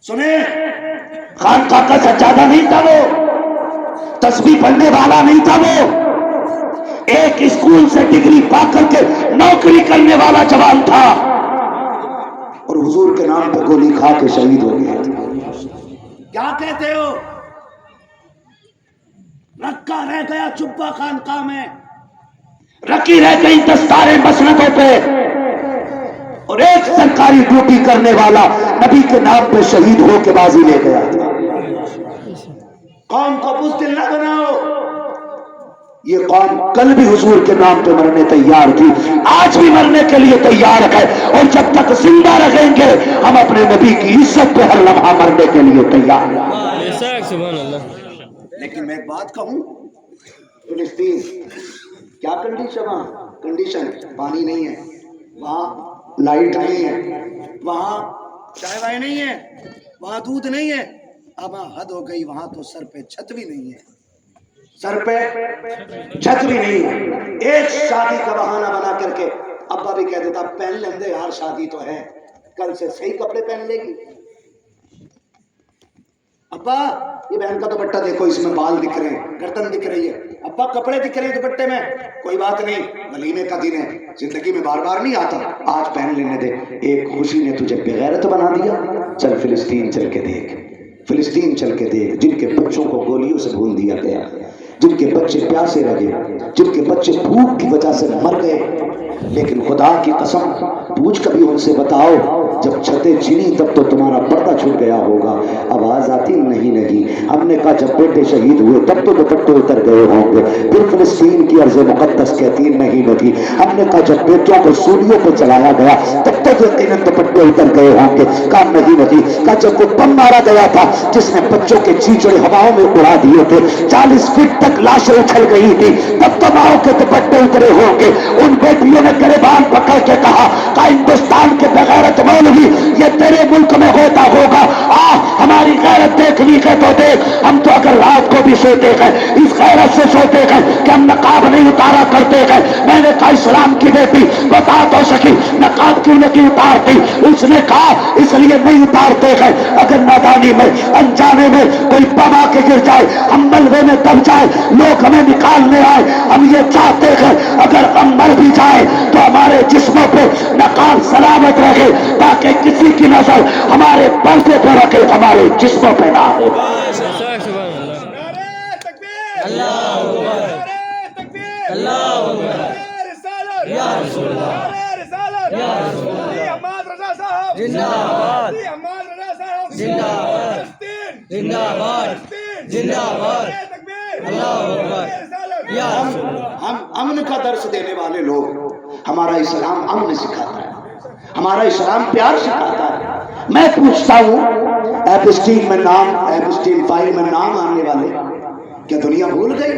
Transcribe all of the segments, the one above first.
سنے، خانقاہ کا سجادہ نہیں تھا وہ، تسبیح پڑھنے والا نہیں تھا وہ، ایک اسکول سے ڈگری پا کر کے نوکری کرنے والا جوان تھا، اور حضور کے نام پہ گولی کھا کے شہید ہو گیا۔ کیا کہتے ہو؟ رکھا رہ گیا چبا خانقاہ میں، رکھی رہ گئی دستاریں مسندوں پہ، اور ایک سرکاری ڈیوٹی کرنے والا نبی کے نام پہ شہید ہو کے بازی لے گیا تھا۔ قوم کو بزدل نہ بناؤ، یہ قوم کل بھی حضور کے نام پہ مرنے تیار تھی، آج بھی مرنے کے لیے تیار ہے، اور جب تک زندہ رہیں گے ہم اپنے نبی کی عزت پہ ہر لمحہ مرنے کے لیے تیار ہیں۔ سبحان اللہ۔ لیکن میں ایک بات کہوں، فلسطین کیا کنڈیشن پانی نہیں ہے وہاں، لائٹ نہیں ہے وہاں، چائے وائے نہیں ہے وہاں، دودھ نہیں ہے، اب حد ہو گئی، وہاں تو سر پہ چھت بھی نہیں ہے، سر پہ چھت بھی نہیں ہے۔ ایک شادی کا بہانہ بنا کر کے ابا بھی کہہ دیتا پہن لیں دے یار، شادی تو ہے، کل سے صحیح کپڑے پہن لے گی۔ ابا یہ بہن کا دوپٹہ دیکھو، اس میں بال دکھ رہے ہیں، گردن دکھ رہی ہے، ابا کپڑے دکھ رہے ہیں دوپٹے میں، کوئی بات نہیں، ولیمے کا دن ہے، زندگی میں بار بار نہیں آتا، آج پہن لینے دے، ایک خوشی نے تجھے بغیرت بنا دیا۔ چل فلسطین چل کے دیکھ، فلسطین چل کے دیکھ، جن کے بچوں کو گولیوں سے بھون دیا گیا، جن کے بچے پیاسے رہ گئے، جن کے بچے بھوک کی وجہ سے مر گئے، لیکن خدا کی قسم پوچھ کبھی ان سے بتاؤ، جب چھتیں چنی تب تو تمہارا پردہ چھپ گیا ہوگا، آواز آتی نہیں لگی۔ ہم نے کہا جب بیٹے شہید ہوئے تب تو دوپٹے اتر گئے ہوں گے، پھر فلسطین کی ارض مقدس کہتی نہیں لگی۔ ہم نے کہا جب بیٹوں کو سولیوں پہ چلایا گیا تب تو یقیناً دوپٹے اتر گئے ہوں گے، کہا نہیں لگی۔ کہا جب وہ بم مارا گیا تھا جس نے بچوں کے چیچڑے ہواؤں میں اڑا دیے تھے، 40 فٹ تک لاشیں اچھل گئی تھی، تب تو ماؤں کے دوپٹے اترے ہوں گے۔ ان بیٹیوں نے گریبان پکڑ کے کہا کہ ہندوستان کے بغیرت مولوی یہ تیرے ملک میں ہوتا ہوگا، ہماری غیرت دیکھنی ہے تو دیکھ، ہم تو اگر رات کو بھی سوتے ہیں اس غیرت سے سوتے ہیں کہ ہم نقاب نہیں اتارا کرتے ہیں۔ میں نے کہا اسلام کی بیٹی بتا تو سکی نقاب کیوں نہیں اتارتی؟ اس نے کہا اس لیے نہیں اتارتے ہیں اگر نادانی میں انجانے میں کوئی بم آ کے گر جائے، ہم ملبے میں دب جائے، لوگ ہمیں نکالنے آئے، ہم یہ چاہتے ہیں اگر ہم مر بھی جائیں تو ہمارے جسموں پہ نقاب سلامت رہے، تاکہ کسی کی نظر ہمارے پردے پہ رکھے، ہمارے جسموں پہ نہ ہو۔ ہم امن کا درس دینے والے لوگ، ہمارا اسلام امن سکھاتا ہے، ہمارا اسلام پیار سکھاتا ہے۔ میں پوچھتا ہوں ایپسٹین میں نام، ایپسٹین فائل میں نام آنے والے کیا دنیا بھول گئی؟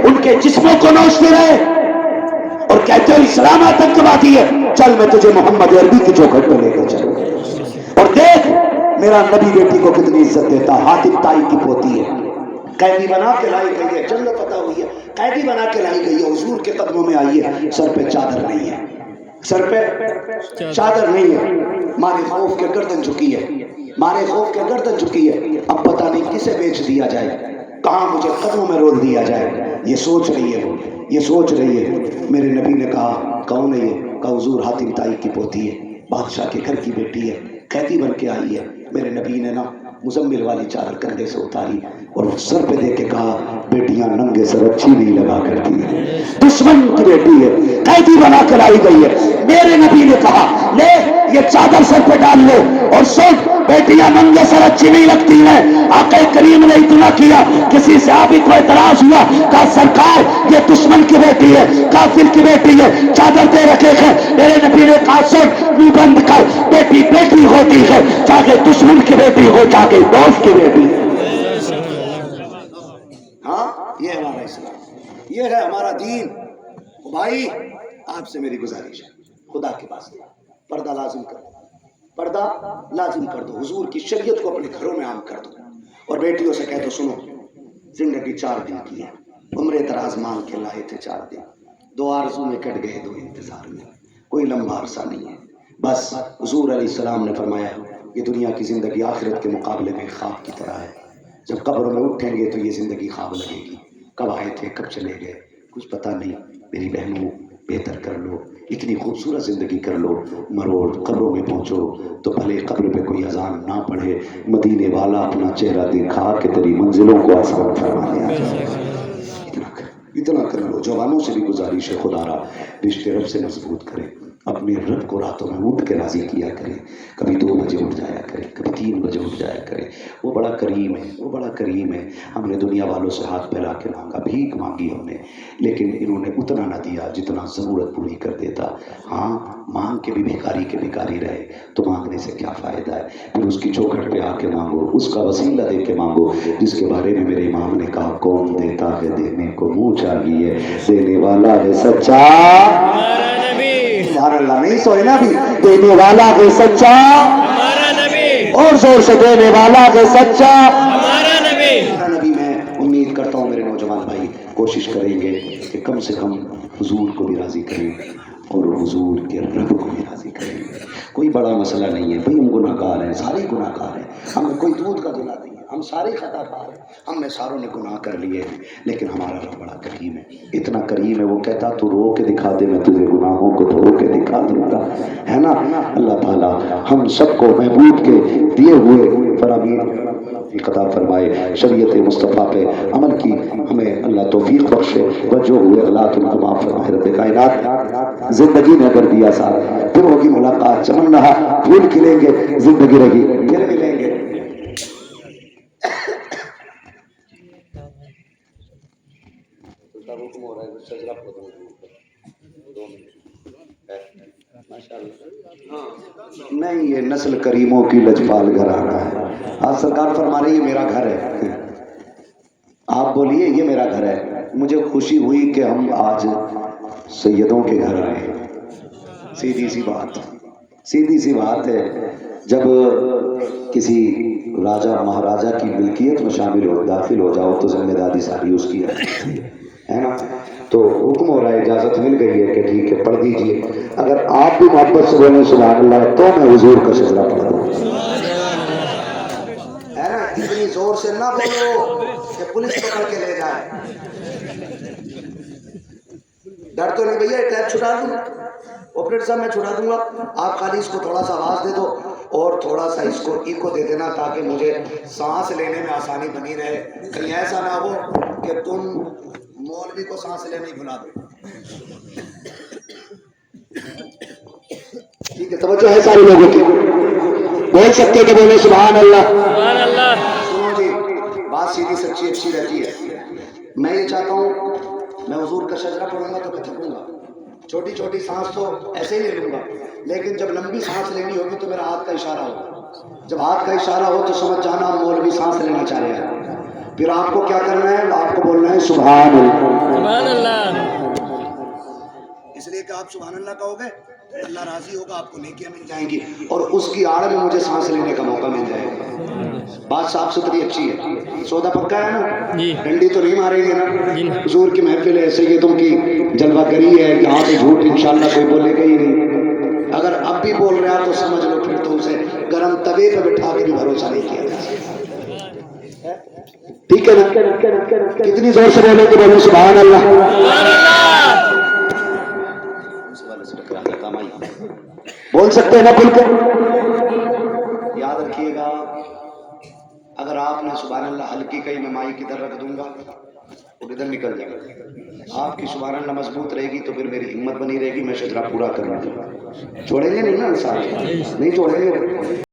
ان کے جسموں کو نوچتے رہے، اور کہتے ہو اسلام آتنکوادی ہے، چل میں تجھے محمد عربی کی چوکھٹ پہ لے کے چلوں، اور دیکھ میرا نبی بیٹی کو کتنی عزت دیتا، حاتم تائی کی پوتی ہے، قیدی بنا کے لائی گئی ہے، جنگ فتح ہوئی ہے، قیدی بنا کے لائی گئی ہے، حضور کے قدموں میں آئی ہے، سر پہ چادر نہیں ہے، سر پہ چادر نہیں ہے، مارے خوف کے گردن جھکی ہے، مارے خوف کے گردن جھکی ہے، اب پتہ نہیں کسے بیچ دیا جائے، کہاں مجھے قدموں میں رول دیا جائے، یہ سوچ رہی ہے، وہ یہ سوچ رہی ہے۔ میرے نبی نے کہا کون ہے یہ؟ کہا حضور حاتم تائی کی پوتی ہے، بادشاہ کے گھر کی بیٹی ہے، قیدی بن کے آئی ہے۔ میرے نبی نے نا مزمل والی چادر کندھے سے اتاری اور سر پہ دے کے کہا بیٹیاں ننگے سر اچھی نہیں لگا کرتی ہیں، دشمن کی بیٹی ہے، قیدی بنا کے لائی گئی ہے۔ میرے نبی نے کہا لے یہ چادر سر پہ ڈال لے اور سن، بیٹیاں ننگے سر اچھی نہیں لگتی ہیں۔ آقا کریم نے اتنا کیا، کسی صحابی کو اعتراض ہوا، کہا سرکار یہ دشمن کی بیٹی ہے، کافر کی بیٹی ہے، چادر دے رکھے ہیں۔ میرے نبی نے کہا سن، منہ بند کر، بیٹی بیٹی ہوتی ہے، چاہے دشمن کی بیٹی ہو چاہے دوست کی بیٹی ہو۔ ہاں یہ ہے ہمارا اسلام، یہ ہے ہمارا دین۔ بھائی آپ سے میری گزارش ہے، خدا کے واسطے پردہ لازم کر دو، پردہ لازم کر دو، حضور کی شریعت کو اپنے گھروں میں عام کر دو، اور بیٹیوں سے کہہ دو سنو زندگی 4 دن کی ہے، عمر دراز مانگ کے لائے تھے 4 دن، 2 آرزو میں کٹ گئے 2 انتظار میں، کوئی لمبا عرصہ نہیں ہے، بس حضور علیہ السلام نے فرمایا یہ دنیا کی زندگی آخرت کے مقابلے میں خواب کی طرح ہے. جب قبر میں اٹھیں گے تو یہ زندگی خواب لگے گی. کب آئے تھے کب چلے گئے کچھ پتہ نہیں. میری بہنوں بہتر کر لو، اتنی خوبصورت زندگی کر لو، مرو قبروں میں پہنچو تو بھلے قبر پہ کوئی اذان نہ پڑھے، مدینے والا اپنا چہرہ دکھا کے تیری منزلوں کو آسان فرما دیا. اتنا کر لو. جوانوں سے بھی گزارش ہے خدا را رشتے رب سے مضبوط کرے، اپنے رب کو راتوں میں اٹھ کے راضی کیا کرے. کبھی 2 بجے اٹھ جایا کرے، کبھی 3 بجے اٹھ جایا کرے. وہ بڑا کریم ہے، وہ بڑا کریم ہے. ہم نے دنیا والوں سے ہاتھ پھیلا کے مانگا، بھیک مانگی ہم نے، لیکن انہوں نے اتنا نہ دیا جتنا ضرورت پوری کر دیتا. ہاں مانگ کے بھی بھکاری رہے تو مانگنے سے کیا فائدہ ہے. پھر اس کی چوکھٹ پہ آ کے مانگو، اس کا وسیلہ دے کے مانگو جس کے بارے میں میرے امام نے کہا کون دیتا ہے دینے کو منہ چاہیے، دینے والا ہے سچا. سبحان اللہ. نہیں سوئے نا بھی، دینے والا ہے سچا، اور زور سے دینے والا ہے سچا ہمارا نبی. میں امید کرتا ہوں میرے نوجوان بھائی کوشش کریں گے کہ کم سے کم حضور کو بھی راضی کریں اور حضور کے رب کو بھی راضی کریں. کوئی بڑا مسئلہ نہیں ہے بھئی، ہم گناہ گار ہیں، سارے گناہ گار ہیں. ہمیں کوئی دودھ کا دھلا نہیں ہے، ہم سارے خطا کار ہیں، ہم نے ساروں نے گناہ کر لیے ہیں. لیکن ہمارا رب بڑا کریم ہے، اتنا کریم ہے وہ کہتا تو رو کے دکھا دے میں تجھے گناہوں کو دھو کے دکھا دوں گا، ہے نا. اللہ تعالیٰ ہم سب کو محبوب کے دیے ہوئے فرامین عطا فرمائے، شریعت مصطفیٰ پہ عمل کی ہمیں اللہ توفیق بخشے، وجہ ہوئے اللہ تم کو معاف فرمائے. رب کائنات زندگی نے کر دیا ساتھ، پھر ہوگی ملاقات. چمن رہا پھول کھلیں گے، زندگی رہی پھر ملیں گے. نہیں یہ نسل کریموں کی لجپال گھرانہ ہے. آج سرکار فرما رہی ہے میرا گھر ہے. آپ بولیے یہ میرا گھر ہے. مجھے خوشی ہوئی کہ ہم آج سیدوں کے گھر آئے. سیدھی سی بات ہے. جب کسی راجہ مہاراجہ کی ملکیت میں داخل ہو جاؤ تو ذمہ داری ساری اس کی ہے نا. تو حکم ہو رہا ہے، اجازت مل گئی ہے کہ ٹھیک ہے پڑھ دیجئے. اگر آپ بھی محبت سے بولیں سبحان اللہ تو میں حضور کا شجرہ پڑھ دوں. ہے نا. اتنی زور سے نہ بولو کہ پولیس پکڑ کے لے جائے. ڈر تو نہیں بھیا، ٹیپ چھٹا دوں آپریٹر صاحب، میں چھٹا دوں گا. آپ خالی اس کو تھوڑا سا آواز دے دو اور تھوڑا سا اس کو ایکو دے دینا تاکہ مجھے سانس لینے میں آسانی بنی رہے. کہیں ایسا نہ ہو کہ تم مولوی کو سانس لینے ہی بھلا دو. ٹھیک ہے، توجہ ہے سارے لوگوں کی. بول سکتے کہ بولے سبحان اللہ. سنو جی، بات سیدھی سچی اچھی رہتی ہے. میں یہ چاہتا ہوں میں حضور کا شجرہ پڑھوں گا تو میں تھکوں گا. چھوٹی چھوٹی سانس تو ایسے ہی لے لوں گا، لیکن جب لمبی سانس لینی ہوگی تو میرا ہاتھ کا اشارہ ہوگا. جب ہاتھ کا اشارہ ہو تو سمجھ جانا مولوی سانس لینا چاہ رہے ہیں. پھر آپ کو کیا کرنا ہے؟ آپ کو بولنا ہے سبحان اللہ. اس لیے کہ آپ سبحان اللہ کہو گے اللہ راضی ہوگا، آپ کو نیکیاں مل جائیں گی اور اس کی آڑ میں مجھے سانس لینے کا موقع مل جائے گا. بات صاف ستھری اچھی ہے. سودا پکا ہے نا، ڈنڈی تو نہیں ماریں گے نا. حضور کی محفل ہے، سیدوں کی جلوہ گری ہے، یہاں پہ جھوٹ انشاءاللہ کوئی بولے گا ہی نہیں. اگر اب بھی بول رہا تو سمجھ لو پھر تو اسے گرم توے پہ بٹھا کے بھی بھروسہ نہیں کیا جا سکتا. ٹھیک ہے نا. کتنی زور سے بولے کہ بولو سبحان اللہ. بول سکتے ہیں نا کھل کر. یاد رکھیے گا اگر آپ نے سبحان اللہ ہلکی کہیں میں مائی کدھر رکھ دوں گا وہ کدھر نکل جائے گا. آپ کی سبحان اللہ مضبوط رہے گی تو پھر میری ہمت بنی رہے گی، میں شجرہ پورا کروں گا. چھوڑیں گے نہیں نا انسان، نہیں چھوڑیں گے.